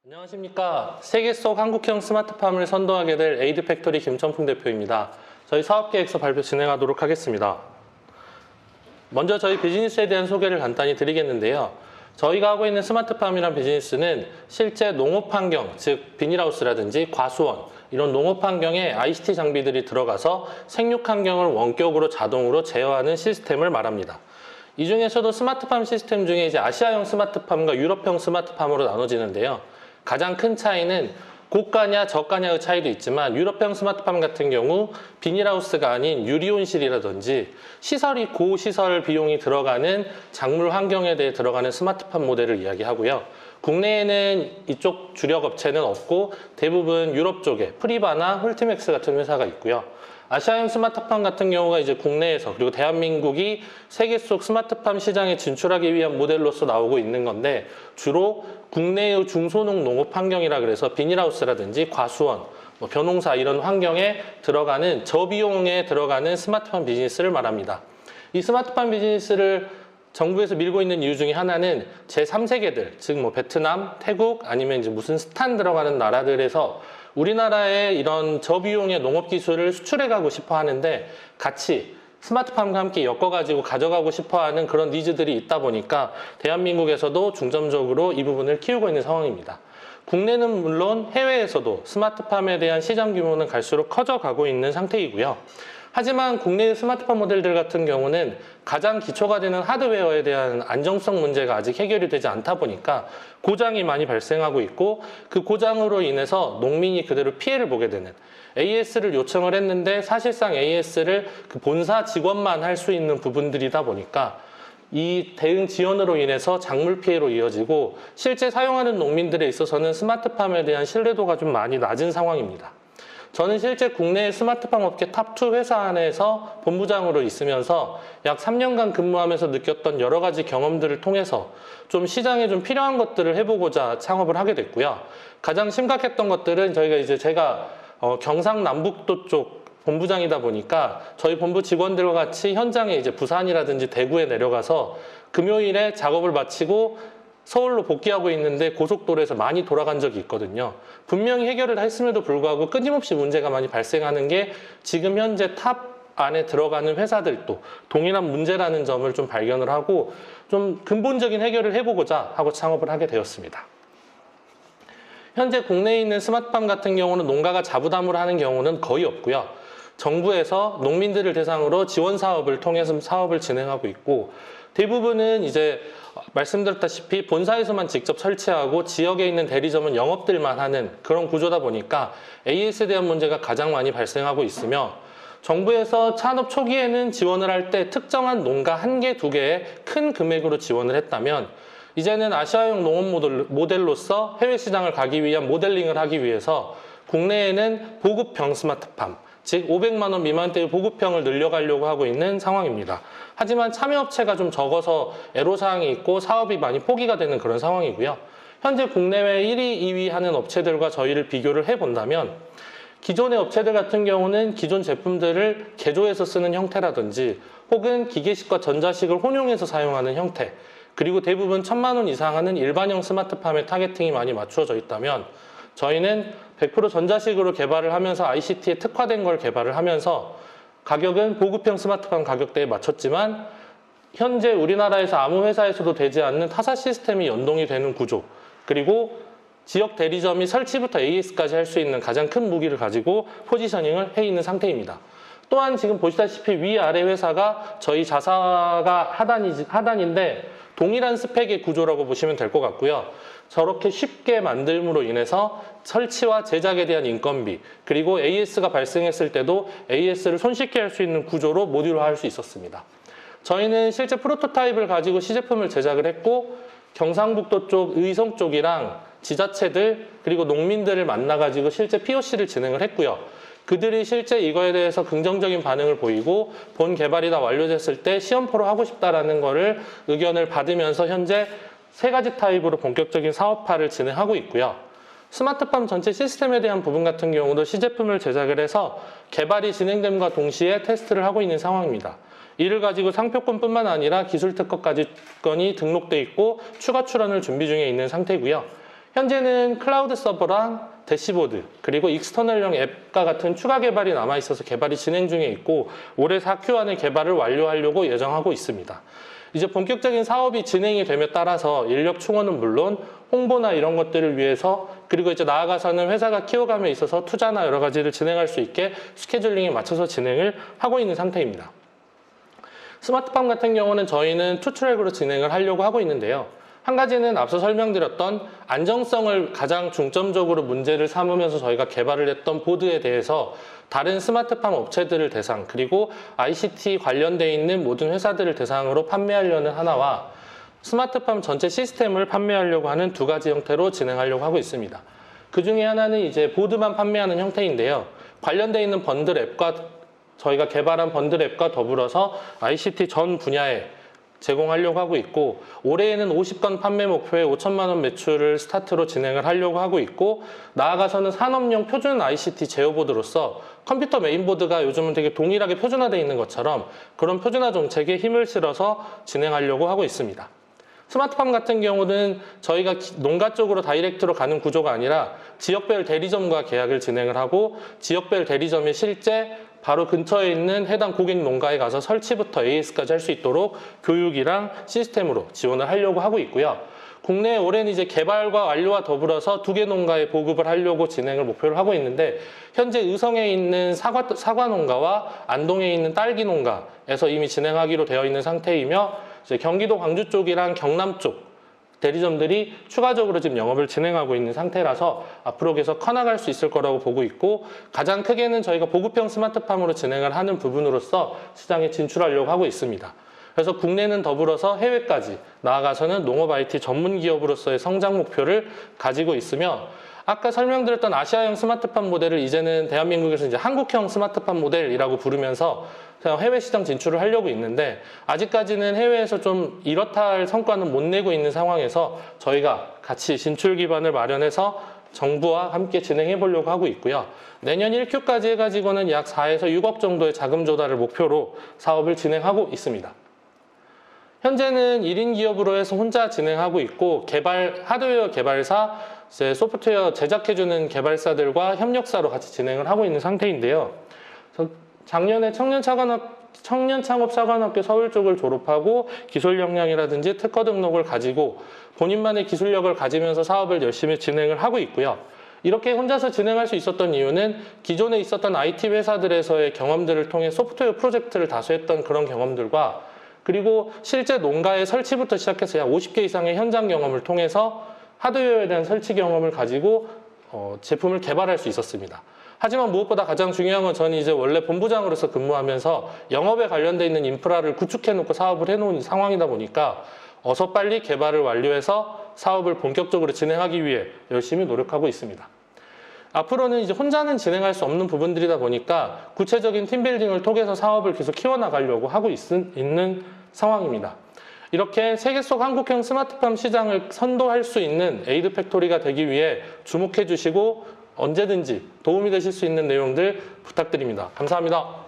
안녕하십니까. 세계 속 한국형 스마트팜을 선도하게 될 에이드팩토리 김천풍 대표입니다. 저희 사업계획서 발표 진행하도록 하겠습니다. 먼저 저희 비즈니스에 대한 소개를 간단히 드리겠는데요. 저희가 하고 있는 스마트팜이란 비즈니스는 실제 농업 환경, 즉 비닐하우스라든지 과수원, 이런 농업 환경에 ICT 장비들이 들어가서 생육 환경을 원격으로 자동으로 제어하는 시스템을 말합니다. 이 중에서도 스마트팜 시스템 중에 이제 아시아형 스마트팜과 유럽형 스마트팜으로 나눠지는데요. 가장 큰 차이는 고가냐 저가냐의 차이도 있지만 유럽형 스마트팜 같은 경우 비닐하우스가 아닌 유리온실이라든지 시설이 고시설 비용이 들어가는 작물 환경에 대해 들어가는 스마트팜 모델을 이야기하고요. 국내에는 이쪽 주력 업체는 없고 대부분 유럽 쪽에 프리바나 홀티맥스 같은 회사가 있고요. 아시아형 스마트팜 같은 경우가 이제 국내에서 그리고 대한민국이 세계 속 스마트팜 시장에 진출하기 위한 모델로서 나오고 있는 건데 주로 국내의 중소농 농업 환경이라 그래서 비닐하우스라든지 과수원, 벼농사 이런 환경에 들어가는 저비용에 들어가는 스마트팜 비즈니스를 말합니다. 이 스마트팜 비즈니스를 정부에서 밀고 있는 이유 중에 하나는 제3세계들, 즉 베트남, 태국 아니면 이제 무슨 스탄 들어가는 나라들에서 우리나라의 이런 저비용의 농업 기술을 수출해 가고 싶어 하는데 같이 스마트팜과 함께 엮어가지고 가져가고 싶어 하는 그런 니즈들이 있다 보니까 대한민국에서도 중점적으로 이 부분을 키우고 있는 상황입니다. 국내는 물론 해외에서도 스마트팜에 대한 시장 규모는 갈수록 커져가고 있는 상태이고요. 하지만 국내의 스마트팜 모델들 같은 경우는 가장 기초가 되는 하드웨어에 대한 안정성 문제가 아직 해결이 되지 않다 보니까 고장이 많이 발생하고 있고 그 고장으로 인해서 농민이 그대로 피해를 보게 되는 AS를 요청을 했는데 사실상 AS를 그 본사 직원만 할 수 있는 부분들이다 보니까 이 대응 지연으로 인해서 작물 피해로 이어지고 실제 사용하는 농민들에 있어서는 스마트팜에 대한 신뢰도가 좀 많이 낮은 상황입니다. 저는 실제 국내 스마트팜 업계 탑2 회사 안에서 본부장으로 있으면서 약 3년간 근무하면서 느꼈던 여러 가지 경험들을 통해서 좀 시장에 좀 필요한 것들을 해보고자 창업을 하게 됐고요. 가장 심각했던 것들은 제가 경상남북도 쪽 본부장이다 보니까 저희 본부 직원들과 같이 현장에 이제 부산이라든지 대구에 내려가서 금요일에 작업을 마치고 서울로 복귀하고 있는데 고속도로에서 많이 돌아간 적이 있거든요. 분명히 해결을 했음에도 불구하고 끊임없이 문제가 많이 발생하는 게 지금 현재 탑 안에 들어가는 회사들도 동일한 문제라는 점을 좀 발견을 하고 좀 근본적인 해결을 해보고자 하고 창업을 하게 되었습니다. 현재 국내에 있는 스마트팜 같은 경우는 농가가 자부담으로 하는 경우는 거의 없고요. 정부에서 농민들을 대상으로 지원 사업을 통해서 사업을 진행하고 있고 대부분은 이제 말씀드렸다시피 본사에서만 직접 설치하고 지역에 있는 대리점은 영업들만 하는 그런 구조다 보니까 AS에 대한 문제가 가장 많이 발생하고 있으며 정부에서 창업 초기에는 지원을 할 때 특정한 농가 1개, 2개의 큰 금액으로 지원을 했다면 이제는 아시아형 농업 모델로서 해외 시장을 가기 위한 모델링을 하기 위해서 국내에는 보급형 스마트팜, 즉 500만 원 미만대의 보급형을 늘려가려고 하고 있는 상황입니다. 하지만 참여업체가 좀 적어서 애로사항이 있고 사업이 많이 포기가 되는 그런 상황이고요. 현재 국내외 1위, 2위 하는 업체들과 저희를 비교를 해본다면 기존의 업체들 같은 경우는 기존 제품들을 개조해서 쓰는 형태라든지 혹은 기계식과 전자식을 혼용해서 사용하는 형태 그리고 대부분 1000만 원 이상 하는 일반형 스마트팜에 타겟팅이 많이 맞추어져 있다면 저희는 100% 전자식으로 개발을 하면서 ICT에 특화된 걸 개발을 하면서 가격은 보급형 스마트팜 가격대에 맞췄지만 현재 우리나라에서 아무 회사에서도 되지 않는 타사 시스템이 연동이 되는 구조 그리고 지역 대리점이 설치부터 AS까지 할 수 있는 가장 큰 무기를 가지고 포지셔닝을 해 있는 상태입니다. 또한 지금 보시다시피 위아래 회사가 저희 자사가 하단인데 동일한 스펙의 구조라고 보시면 될 것 같고요. 저렇게 쉽게 만듦으로 인해서 설치와 제작에 대한 인건비 그리고 AS가 발생했을 때도 AS를 손쉽게 할 수 있는 구조로 모듈화할 수 있었습니다. 저희는 실제 프로토타입을 가지고 시제품을 제작을 했고 경상북도 쪽, 의성 쪽이랑 지자체들 그리고 농민들을 만나가지고 실제 POC를 진행을 했고요. 그들이 실제 이거에 대해서 긍정적인 반응을 보이고 본 개발이 다 완료됐을 때 시험포로 하고 싶다라는 거를 의견을 받으면서 현재 3가지 타입으로 본격적인 사업화를 진행하고 있고요. 스마트팜 전체 시스템에 대한 부분 같은 경우도 시제품을 제작을 해서 개발이 진행됨과 동시에 테스트를 하고 있는 상황입니다. 이를 가지고 상표권뿐만 아니라 기술 특허까지 건이 등록돼 있고 추가 출원을 준비 중에 있는 상태고요. 현재는 클라우드 서버랑 대시보드 그리고 익스터널형 앱과 같은 추가 개발이 남아있어서 개발이 진행 중에 있고 올해 4Q 안에 개발을 완료하려고 예정하고 있습니다. 이제 본격적인 사업이 진행이 됨에 따라서 인력 충원은 물론 홍보나 이런 것들을 위해서 그리고 이제 나아가서는 회사가 키워감에 있어서 투자나 여러 가지를 진행할 수 있게 스케줄링에 맞춰서 진행을 하고 있는 상태입니다. 스마트팜 같은 경우는 저희는 투 트랙으로 진행을 하려고 하고 있는데요. 한 가지는 앞서 설명드렸던 안정성을 가장 중점적으로 문제를 삼으면서 저희가 개발을 했던 보드에 대해서 다른 스마트팜 업체들을 대상 그리고 ICT 관련되어 있는 모든 회사들을 대상으로 판매하려는 하나와 스마트팜 전체 시스템을 판매하려고 하는 두 가지 형태로 진행하려고 하고 있습니다. 그 중에 하나는 이제 보드만 판매하는 형태인데요. 관련되어 있는 번들 앱과 저희가 개발한 번들 앱과 더불어서 ICT 전 분야에 제공하려고 하고 있고 올해에는 50건 판매 목표에 5천만 원 매출을 스타트로 진행을 하려고 하고 있고 나아가서는 산업용 표준 ICT 제어보드로서 컴퓨터 메인보드가 요즘은 되게 동일하게 표준화되어 있는 것처럼 그런 표준화 정책에 힘을 실어서 진행하려고 하고 있습니다. 스마트팜 같은 경우는 저희가 농가 쪽으로 다이렉트로 가는 구조가 아니라 지역별 대리점과 계약을 진행을 하고 지역별 대리점이 실제 바로 근처에 있는 해당 고객 농가에 가서 설치부터 AS까지 할 수 있도록 교육이랑 시스템으로 지원을 하려고 하고 있고요. 국내에 올해는 이제 개발과 완료와 더불어서 2개 농가에 보급을 하려고 진행을 목표를 하고 있는데 현재 의성에 있는 사과 농가와 안동에 있는 딸기 농가에서 이미 진행하기로 되어 있는 상태이며 이제 경기도 광주 쪽이랑 경남 쪽 대리점들이 추가적으로 지금 영업을 진행하고 있는 상태라서 앞으로 계속 커나갈 수 있을 거라고 보고 있고 가장 크게는 저희가 보급형 스마트팜으로 진행을 하는 부분으로서 시장에 진출하려고 하고 있습니다. 그래서 국내는 더불어서 해외까지 나아가서는 농업 IT 전문 기업으로서의 성장 목표를 가지고 있으며 아까 설명드렸던 아시아형 스마트팜 모델을 이제는 대한민국에서 이제 한국형 스마트팜 모델이라고 부르면서 해외 시장 진출을 하려고 있는데 아직까지는 해외에서 좀 이렇다 할 성과는 못 내고 있는 상황에서 저희가 같이 진출 기반을 마련해서 정부와 함께 진행해 보려고 하고 있고요. 내년 1Q까지 해가지고는 약 4에서 6억 정도의 자금 조달을 목표로 사업을 진행하고 있습니다. 현재는 1인 기업으로 해서 혼자 진행하고 있고 하드웨어 개발사, 소프트웨어 제작해주는 개발사들과 협력사로 같이 진행을 하고 있는 상태인데요. 작년에 청년창업사관학교 서울 쪽을 졸업하고 기술 역량이라든지 특허 등록을 가지고 본인만의 기술력을 가지면서 사업을 열심히 진행을 하고 있고요. 이렇게 혼자서 진행할 수 있었던 이유는 기존에 있었던 IT 회사들에서의 경험들을 통해 소프트웨어 프로젝트를 다수했던 그런 경험들과 그리고 실제 농가의 설치부터 시작해서 약 50개 이상의 현장 경험을 통해서 하드웨어에 대한 설치 경험을 가지고 제품을 개발할 수 있었습니다. 하지만 무엇보다 가장 중요한 건 저는 이제 원래 본부장으로서 근무하면서 영업에 관련돼 있는 인프라를 구축해놓고 사업을 해놓은 상황이다 보니까 어서 빨리 개발을 완료해서 사업을 본격적으로 진행하기 위해 열심히 노력하고 있습니다. 앞으로는 이제 혼자는 진행할 수 없는 부분들이다 보니까 구체적인 팀빌딩을 통해서 사업을 계속 키워나가려고 하고 있는 상황입니다. 이렇게 세계 속 한국형 스마트팜 시장을 선도할 수 있는 에이드 팩토리가 되기 위해 주목해 주시고 언제든지 도움이 되실 수 있는 내용들 부탁드립니다. 감사합니다.